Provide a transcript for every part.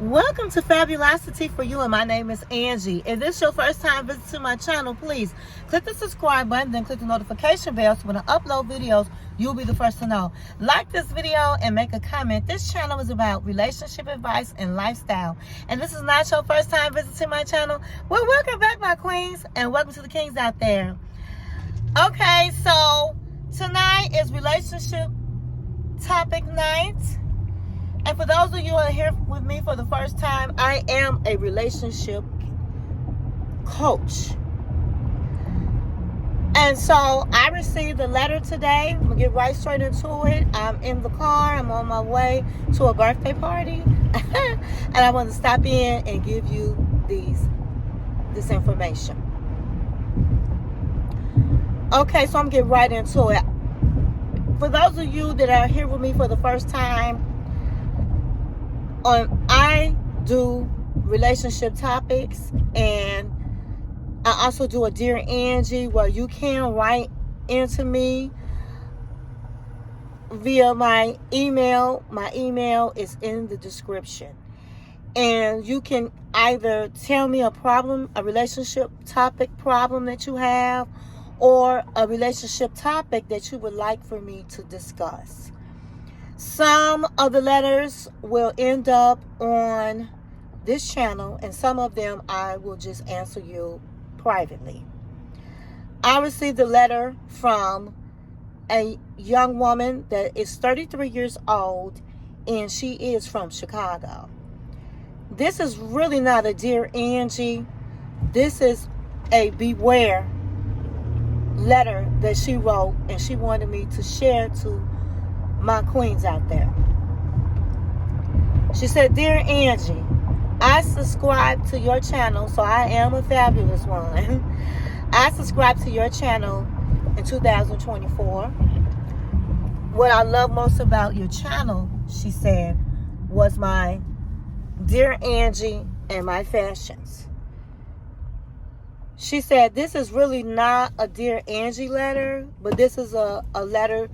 Welcome to Fabulosity For You, and my name is Angie. If this is your first time visiting my channel, please click the subscribe button, then click the notification bell so when I upload videos, you'll be the first to know. Like this video and make a comment. This channel is about relationship advice and lifestyle. And this is not your first time visiting my channel. Well, welcome back, my queens, and welcome to the kings out there. Okay, so tonight is relationship topic night. And for those of you who are here with me for the first time, I am a relationship coach. And so I received a letter today. I'm going to get right straight into it. I'm in the car. I'm on my way to a birthday party. And I want to stop in and give you this information. Okay, so I'm going to get right into it. For those of you that are here with me for the first time, I do relationship topics, and I also do a Dear Angie where you can write into me via my email. My email is in the description. And you can either tell me a relationship topic problem that you have, or a relationship topic that you would like for me to discuss. Some of the letters will end up on this channel, and some of them I will just answer you privately. I received a letter from a young woman that is 33 years old, and she is from Chicago. This is really not a Dear Angie. This is a beware letter that she wrote, and she wanted me to share to my queens out there. She said, "Dear Angie, I subscribe to your channel, so I am a fabulous one. I subscribed to your channel in 2024. What I love most about your channel," she said, "was my Dear Angie and my fashions." She said, "This is really not a Dear Angie letter, but this is a letter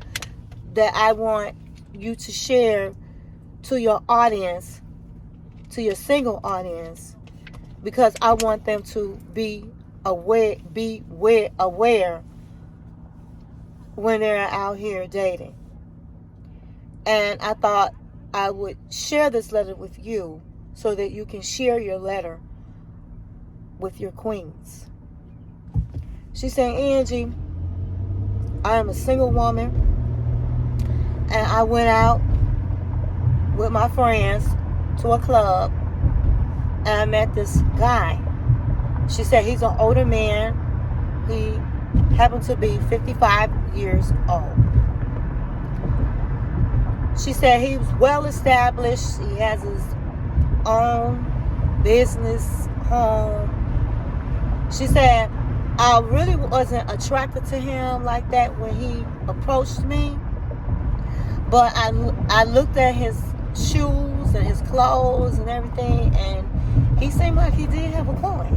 that I want you to share to your audience, to your single audience, because I want them to be aware when they're out here dating. And I thought I would share this letter with you so that you can share your letter with your queens." She said, "Angie, I am a single woman, and I went out with my friends to a club, and I met this guy." She said he's an older man. He happened to be 55 years old. She said he was well established. He has his own business, home. She said, "I really wasn't attracted to him like that when he approached me. But I looked at his shoes and his clothes and everything, and he seemed like he did have a point.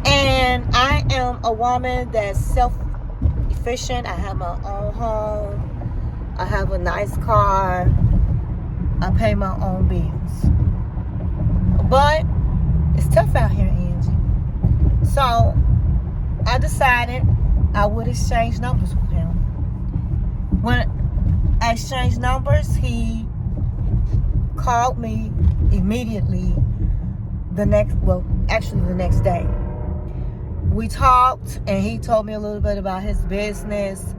And I am a woman that's self-efficient. I have my own home. I have a nice car. I pay my own bills. But it's tough out here, Angie." So I decided I would exchange numbers with him. When I exchanged numbers, he called me immediately the next day. We talked, and he told me a little bit about his business,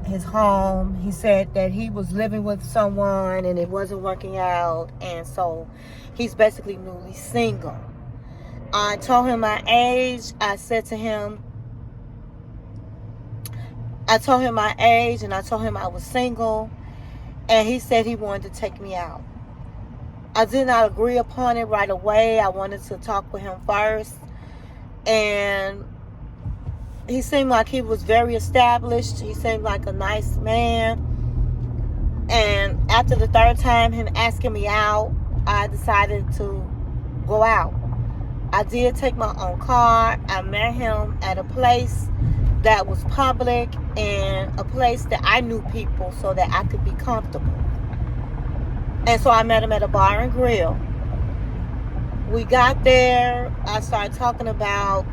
his home. He said that he was living with someone and it wasn't working out, and so he's basically newly single. I told him my age. I told him my age, and I told him I was single, and he said he wanted to take me out. I did not agree upon it right away. I wanted to talk with him first, and he seemed like he was very established. He seemed like a nice man, and after the third time him asking me out, I decided to go out. I did take my own car. I met him at a place that was public and a place that I knew people so that I could be comfortable. And so I met him at a bar and grill. We got there. I started talking about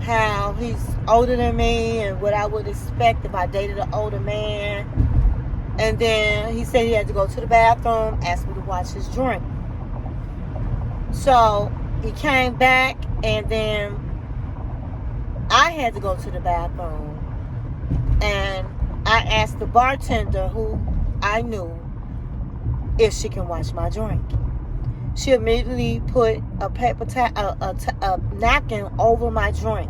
how he's older than me and what I would expect if I dated an older man. And then he said he had to go to the bathroom, asked me to watch his drink. So he came back, and then I had to go to the bathroom. And I asked the bartender, who I knew, if she can watch my drink. She immediately put a napkin over my drink.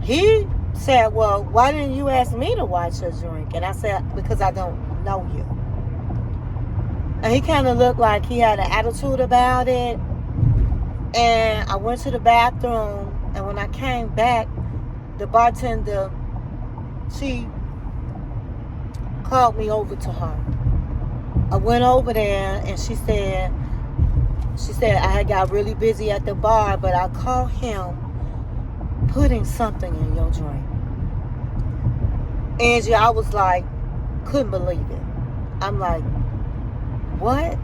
He said, well, why didn't you ask me to watch your drink? And I said, because I don't know you. And he kind of looked like he had an attitude about it. And I went to the bathroom, and when I came back, the bartender, she called me over to her. I went over there, and she said I had got really busy at the bar, but I caught him putting something in your drink. Angie, I was like, couldn't believe it. I'm like, what?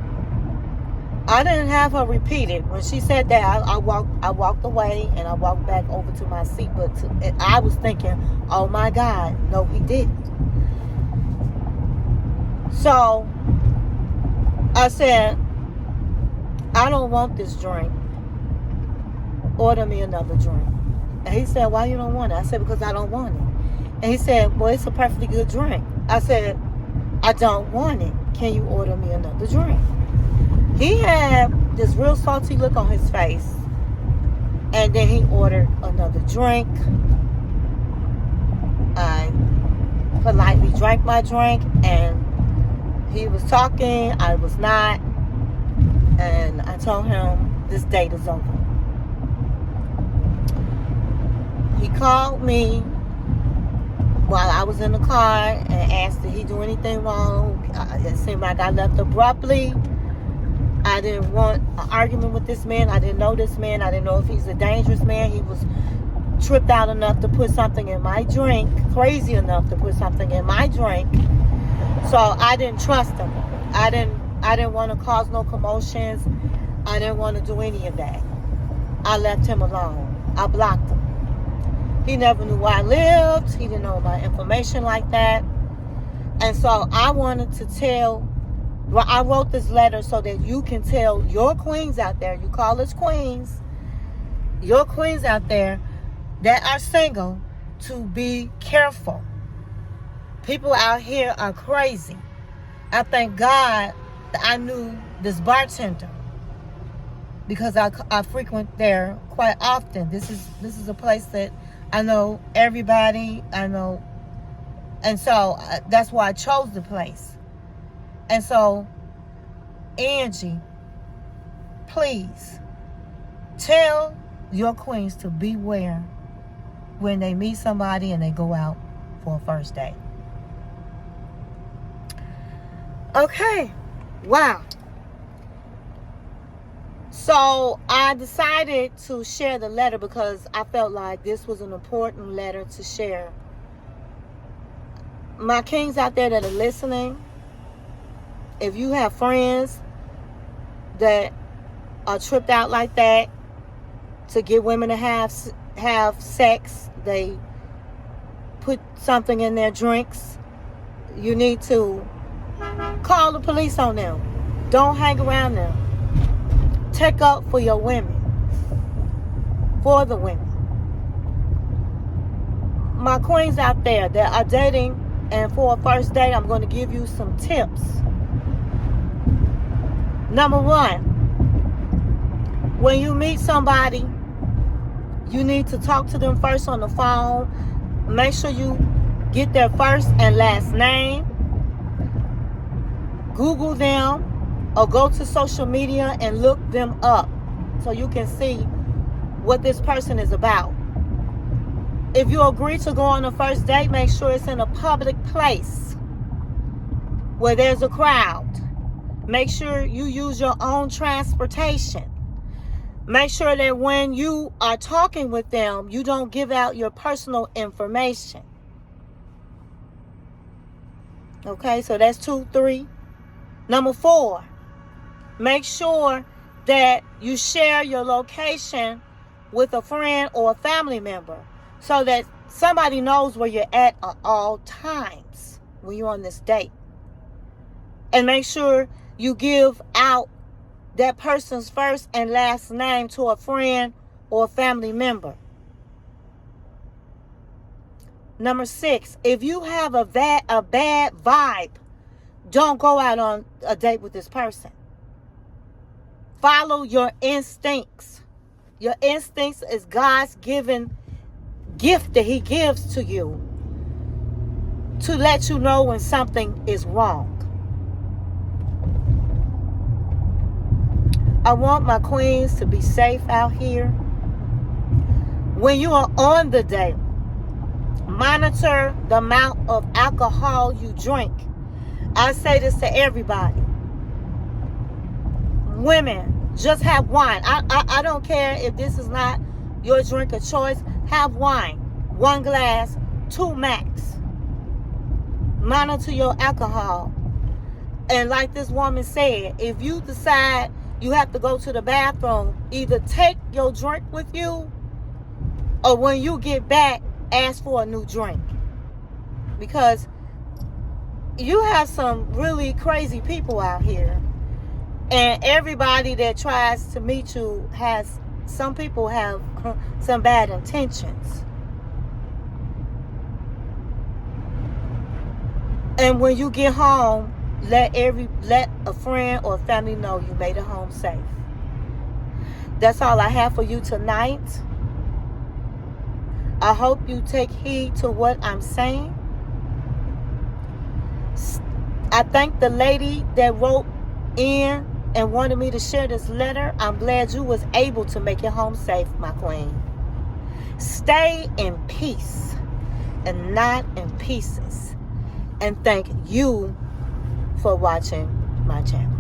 I didn't have her repeat it. When she said that, I walked away, and I walked back over to my seat. But I was thinking, oh my God, no, he didn't. So I said, I don't want this drink. Order me another drink. And he said, why you don't want it? I said, because I don't want it. And he said, well, it's a perfectly good drink. I said, I don't want it. Can you order me another drink? He had this real salty look on his face. And then he ordered another drink. I politely drank my drink, and he was talking, I was not. And I told him, this date is over. He called me while I was in the car and asked, did he do anything wrong? It seemed like I left abruptly. I didn't want an argument with this man. I didn't know this man. I didn't know if he's a dangerous man. He was tripped out enough to put something in my drink, crazy enough to put something in my drink. So I didn't trust him. I didn't want to cause no commotions. I didn't want to do any of that. I left him alone. I blocked him. He never knew where I lived. He didn't know my information like that. And so I wanted to I wrote this letter so that you can tell your queens out there, you call us queens, your queens out there that are single, to be careful. People out here are crazy. I thank God that I knew this bartender, because I frequent there quite often. This is a place that I know everybody. I know, and so that's why I chose the place. And so, Angie, please tell your queens to beware when they meet somebody and they go out for a first date. Okay, wow. So I decided to share the letter because I felt like this was an important letter to share. My kings out there that are listening, if you have friends that are tripped out like that to get women to have sex, they put something in their drinks, you need to call the police on them. Don't hang around them. Take up for your women. For the women. My queens out there that are dating, and for a first date, I'm going to give you some tips. Number one, when you meet somebody, you need to talk to them first on the phone. Make sure you get their first and last name. Google them or go to social media and look them up so you can see what this person is about. If you agree to go on a first date, make sure it's in a public place where there's a crowd. Make sure you use your own transportation. Make sure that when you are talking with them, you don't give out your personal information. Okay, so that's 2, 3. Number 4, make sure that you share your location with a friend or a family member so that somebody knows where you're at all times when you're on this date. And make sure you give out that person's first and last name to a friend or a family member. Number 6, if you have a bad vibe, don't go out on a date with this person. Follow your instincts. Your instincts is God's given gift that he gives to you to let you know when something is wrong. I want my queens to be safe out here. When you are on the date, monitor the amount of alcohol you drink. I say this to everybody. Women, just have wine. I don't care if this is not your drink of choice. Have wine. 1 glass, 2 max. Monitor your alcohol. And like this woman said, if you decide you have to go to the bathroom, either take your drink with you or when you get back, ask for a new drink. Because you have some really crazy people out here. And everybody that tries to meet you some people have some bad intentions. And when you get home, let a friend or family know you made it home safe. That's all I have for you tonight. I hope you take heed to what I'm saying. I thank the lady that wrote in and wanted me to share this letter. I'm glad you was able to make it home safe, my queen. Stay in peace and not in pieces. And thank you for watching my channel.